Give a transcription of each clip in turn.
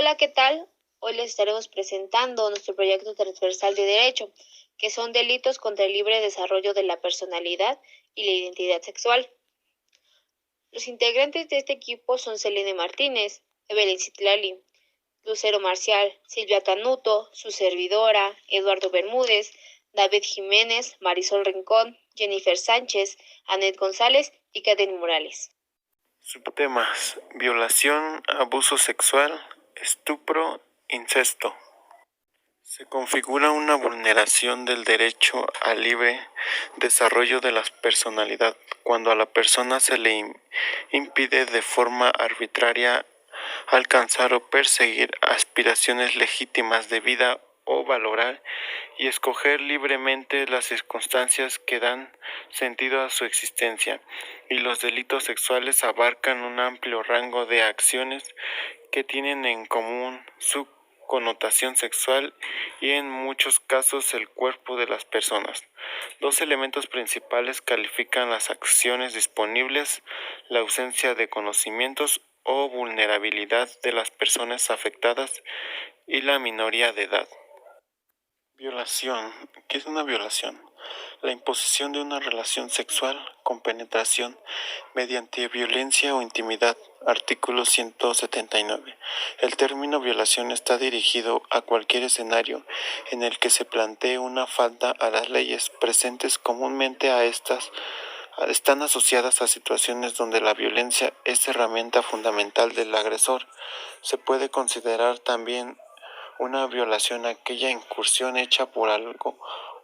Hola, ¿qué tal? Hoy les estaremos presentando nuestro proyecto transversal de derecho, que son delitos contra el libre desarrollo de la personalidad y la identidad sexual. Los integrantes de este equipo son Selene Martínez, Evelyn Citlali, Lucero Marcial, Silvia Canuto, su servidora, Eduardo Bermúdez, David Jiménez, Marisol Rincón, Jennifer Sánchez, Anet González y Kaden Morales. Subtemas: violación, abuso sexual, estupro, incesto. Se configura una vulneración del derecho al libre desarrollo de la personalidad cuando a la persona se le impide de forma arbitraria alcanzar o perseguir aspiraciones legítimas de vida o valorar y escoger libremente las circunstancias que dan sentido a su existencia, y los delitos sexuales abarcan un amplio rango de acciones que tienen en común su connotación sexual y en muchos casos el cuerpo de las personas. Dos elementos principales califican las acciones disponibles: la ausencia de conocimientos o vulnerabilidad de las personas afectadas y la minoría de edad. Violación. ¿Qué es una violación? La imposición de una relación sexual con penetración mediante violencia o intimidad. Artículo 179. El término violación está dirigido a cualquier escenario en el que se plantee una falta a las leyes presentes. Comúnmente están asociadas a situaciones donde la violencia es herramienta fundamental del agresor. Se puede considerar también una violación aquella incursión hecha por algo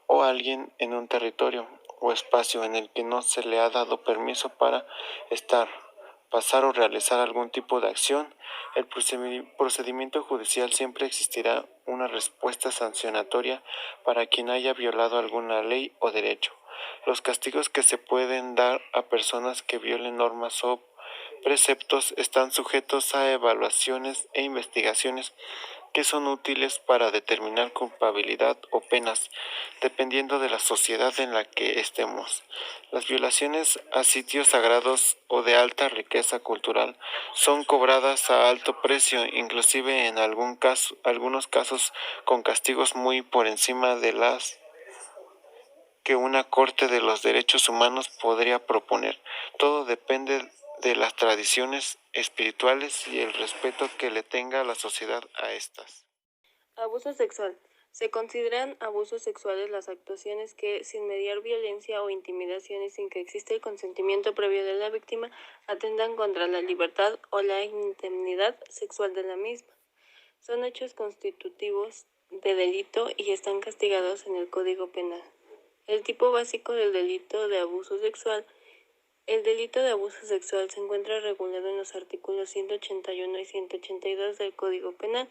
o alguien en un territorio o espacio en el que no se le ha dado permiso para estar, pasar o realizar algún tipo de acción. El procedimiento judicial siempre existirá una respuesta sancionatoria para quien haya violado alguna ley o derecho. Los castigos que se pueden dar a personas que violen normas o preceptos están sujetos a evaluaciones e investigaciones que son útiles para determinar culpabilidad o penas, dependiendo de la sociedad en la que estemos. Las violaciones a sitios sagrados o de alta riqueza cultural son cobradas a alto precio, inclusive en algunos casos con castigos muy por encima de las que una Corte de los Derechos Humanos podría proponer. Todo depende de las tradiciones espirituales y el respeto que le tenga la sociedad a estas. Abuso sexual. Se consideran abusos sexuales las actuaciones que, sin mediar violencia o intimidación y sin que exista el consentimiento previo de la víctima, atentan contra la libertad o la intimidad sexual de la misma. Son hechos constitutivos de delito y están castigados en el Código Penal. El tipo básico del delito de abuso sexual. El delito de abuso sexual se encuentra regulado en los artículos 181 y 182 del Código Penal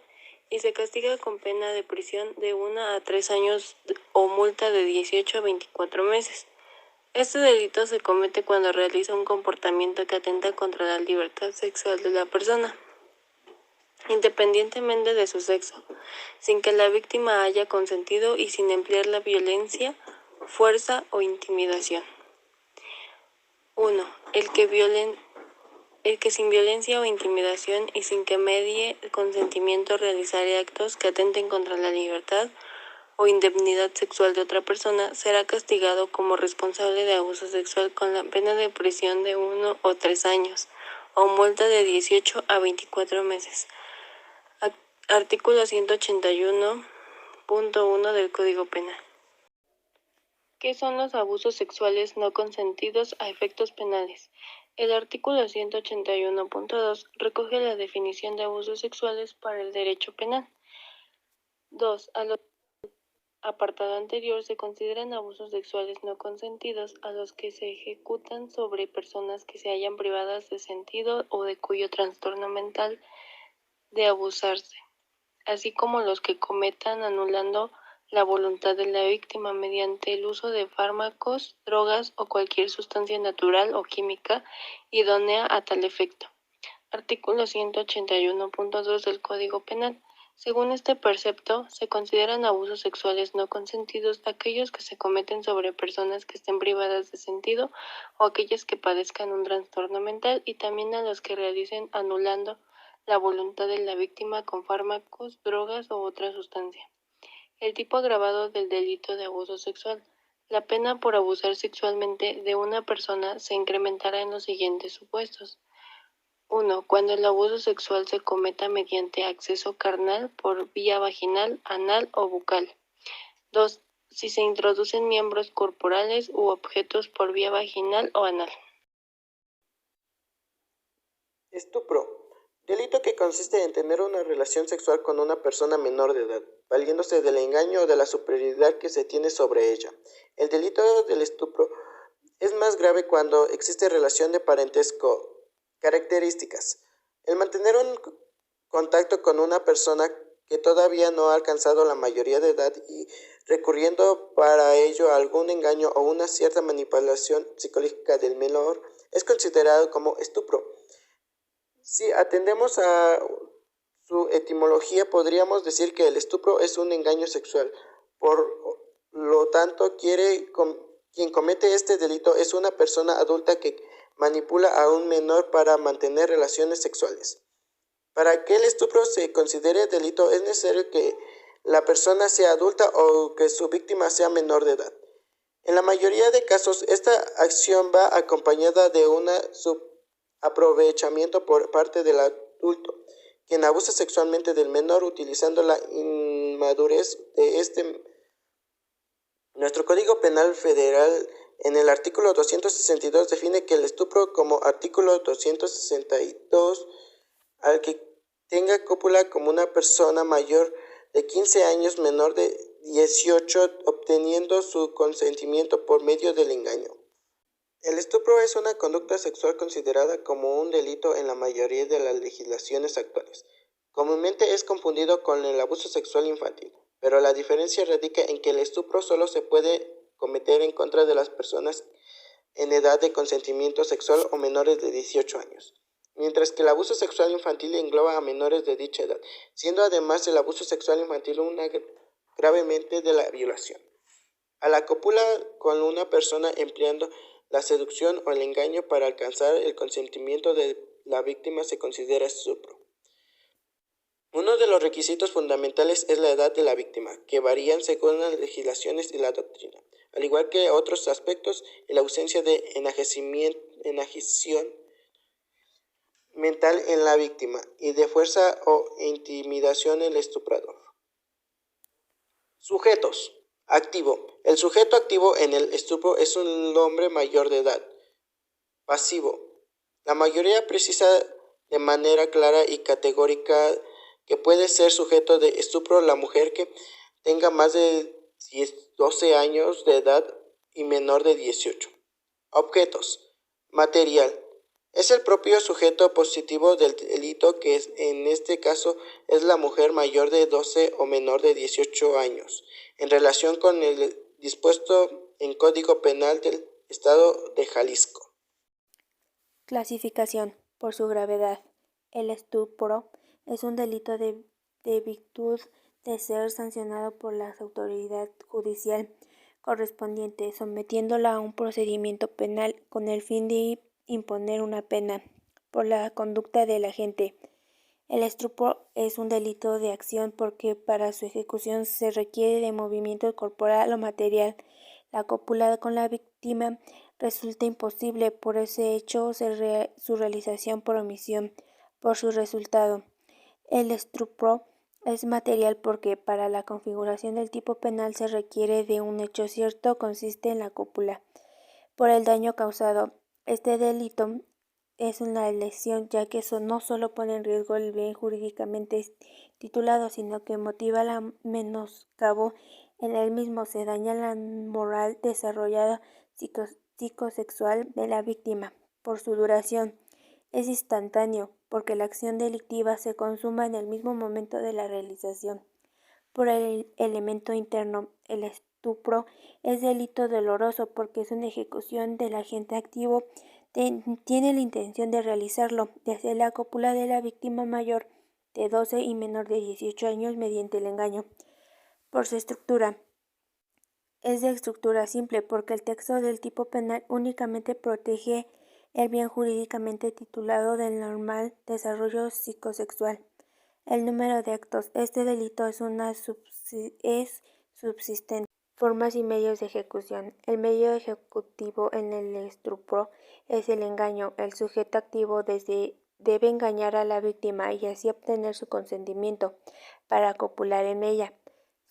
y se castiga con pena de prisión de 1 a 3 años o multa de 18 a 24 meses. Este delito se comete cuando realiza un comportamiento que atenta contra la libertad sexual de la persona, independientemente de su sexo, sin que la víctima haya consentido y sin emplear la violencia, fuerza o intimidación. 1. El que sin violencia o intimidación y sin que medie el consentimiento realizare actos que atenten contra la libertad o indemnidad sexual de otra persona será castigado como responsable de abuso sexual con la pena de prisión de 1 o 3 años o multa de 18 a 24 meses. Artículo 181.1 del Código Penal. ¿Qué son los abusos sexuales no consentidos a efectos penales? El artículo 181.2 recoge la definición de abusos sexuales para el derecho penal. 2. A lo apartado anterior se consideran abusos sexuales no consentidos a los que se ejecutan sobre personas que se hallan privadas de sentido o de cuyo trastorno mental de abusarse, así como los que cometan anulando la voluntad de la víctima mediante el uso de fármacos, drogas o cualquier sustancia natural o química idónea a tal efecto. Artículo 181.2 del Código Penal. Según este precepto, se consideran abusos sexuales no consentidos aquellos que se cometen sobre personas que estén privadas de sentido o aquellas que padezcan un trastorno mental, y también a los que realicen anulando la voluntad de la víctima con fármacos, drogas u otra sustancia. El tipo agravado del delito de abuso sexual. La pena por abusar sexualmente de una persona se incrementará en los siguientes supuestos. 1. Cuando el abuso sexual se cometa mediante acceso carnal por vía vaginal, anal o bucal. 2. Si se introducen miembros corporales u objetos por vía vaginal o anal. Estupro. Delito que consiste en tener una relación sexual con una persona menor de edad, valiéndose del engaño o de la superioridad que se tiene sobre ella. El delito del estupro es más grave cuando existe relación de parentesco. Características. El mantener un contacto con una persona que todavía no ha alcanzado la mayoría de edad y recurriendo para ello a algún engaño o una cierta manipulación psicológica del menor es considerado como estupro. Si atendemos a su etimología, podríamos decir que el estupro es un engaño sexual. Por lo tanto, quien comete este delito es una persona adulta que manipula a un menor para mantener relaciones sexuales. Para que el estupro se considere delito es necesario que la persona sea adulta o que su víctima sea menor de edad. En la mayoría de casos, esta acción va acompañada de un aprovechamiento por parte del adulto, quien abusa sexualmente del menor utilizando la inmadurez de este. Nuestro Código Penal Federal en el artículo 262 define que el estupro como artículo 262 al que tenga cópula como una persona mayor de 15 años menor de 18 obteniendo su consentimiento por medio del engaño. El estupro es una conducta sexual considerada como un delito en la mayoría de las legislaciones actuales. Comúnmente es confundido con el abuso sexual infantil, pero la diferencia radica en que el estupro solo se puede cometer en contra de las personas en edad de consentimiento sexual o menores de 18 años, mientras que el abuso sexual infantil engloba a menores de dicha edad, siendo además el abuso sexual infantil una gravemente de la violación. A la cópula con una persona empleando la seducción o el engaño para alcanzar el consentimiento de la víctima se considera estupro. Uno de los requisitos fundamentales es la edad de la víctima, que varían según las legislaciones y la doctrina, al igual que otros aspectos y la ausencia de enajeción mental en la víctima y de fuerza o intimidación en el estuprador. Sujetos. Activo. El sujeto activo en el estupro es un hombre mayor de edad. Pasivo. La mayoría precisa de manera clara y categórica que puede ser sujeto de estupro la mujer que tenga más de 12 años de edad y menor de 18. Objetos. Material. Es el propio sujeto positivo del delito que en este caso es la mujer mayor de 12 o menor de 18 años, en relación con el dispuesto en Código Penal del Estado de Jalisco. Clasificación. Por su gravedad. El estupro es un delito de virtud de ser sancionado por la autoridad judicial correspondiente, sometiéndola a un procedimiento penal con el fin de imponer una pena por la conducta del agente. El estupro es un delito de acción porque para su ejecución se requiere de movimiento corporal o material. La cópula con la víctima resulta imposible por ese hecho su realización por omisión. Por su resultado, el estupro es material porque para la configuración del tipo penal se requiere de un hecho cierto, consiste en la cópula. Por el daño causado, este delito es una lesión ya que eso no solo pone en riesgo el bien jurídicamente titulado, sino que motiva la menoscabo en el mismo, se daña la moral desarrollada psicosexual de la víctima. Por su duración, es instantáneo porque la acción delictiva se consuma en el mismo momento de la realización. Por el elemento interno, el estupro es delito doloroso porque es una ejecución del agente activo, tiene la intención de realizarlo, de hacer la cópula de la víctima mayor de 12 y menor de 18 años mediante el engaño. Por su estructura, es de estructura simple porque el texto del tipo penal únicamente protege el bien jurídicamente titulado del normal desarrollo psicosexual. El número de actos. Este delito es subsistente. Formas y medios de ejecución. El medio ejecutivo en el estupro es el engaño. El sujeto activo debe engañar a la víctima y así obtener su consentimiento para copular en ella.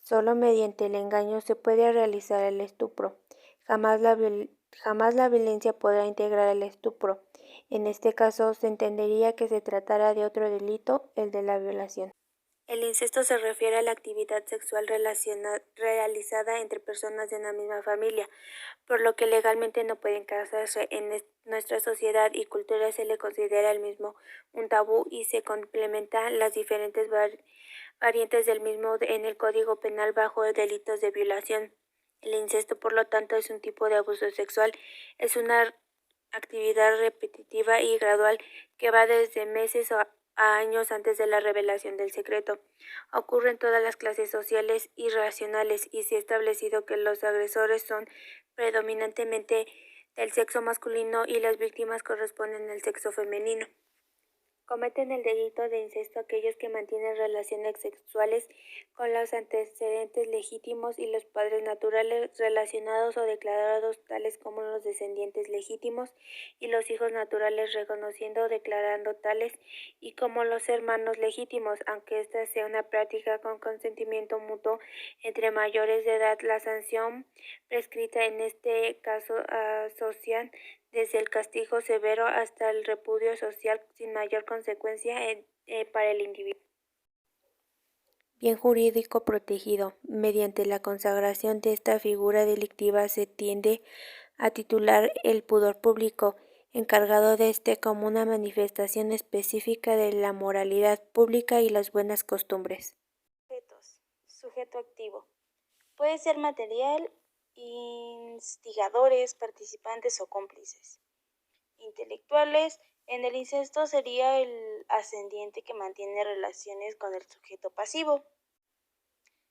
Solo mediante el engaño se puede realizar el estupro. Jamás la violencia podrá integrar el estupro. En este caso, se entendería que se tratara de otro delito, el de la violación. El incesto se refiere a la actividad sexual realizada entre personas de una misma familia, por lo que legalmente no pueden casarse. En nuestra sociedad y cultura se le considera el mismo un tabú y se complementan las diferentes variantes del mismo en el Código Penal bajo delitos de violación. El incesto, por lo tanto, es un tipo de abuso sexual. Es una actividad repetitiva y gradual que va desde meses a años antes de la revelación del secreto. Ocurre en todas las clases sociales y racionales y se ha establecido que los agresores son predominantemente del sexo masculino y las víctimas corresponden al sexo femenino. Cometen el delito de incesto aquellos que mantienen relaciones sexuales con los antecedentes legítimos y los padres naturales relacionados o declarados tales como los descendientes legítimos y los hijos naturales reconociendo o declarando tales y como los hermanos legítimos, aunque esta sea una práctica con consentimiento mutuo entre mayores de edad. La sanción prescrita en este caso asocian desde el castigo severo hasta el repudio social sin mayor consecuencia para el individuo. Bien jurídico protegido. Mediante la consagración de esta figura delictiva se tiende a titular el pudor público, encargado de este como una manifestación específica de la moralidad pública y las buenas costumbres. Sujetos. Sujeto activo. Puede ser material, instigadores, participantes o cómplices. Intelectuales. En el incesto sería el ascendiente que mantiene relaciones con el sujeto pasivo.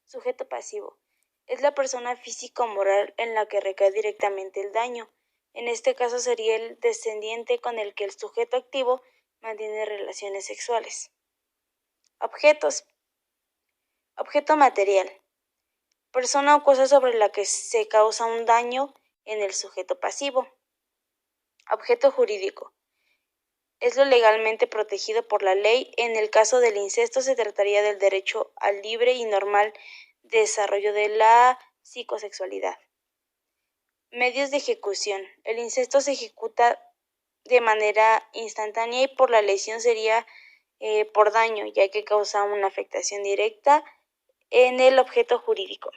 Sujeto pasivo. Es la persona física o moral en la que recae directamente el daño. En este caso sería el descendiente con el que el sujeto activo mantiene relaciones sexuales. Objetos. Objeto material. Persona o cosa sobre la que se causa un daño en el sujeto pasivo. Objeto jurídico. Es lo legalmente protegido por la ley. En el caso del incesto se trataría del derecho al libre y normal desarrollo de la psicosexualidad. Medios de ejecución. El incesto se ejecuta de manera instantánea y por la lesión sería por daño, ya que causa una afectación directa en el objeto jurídico.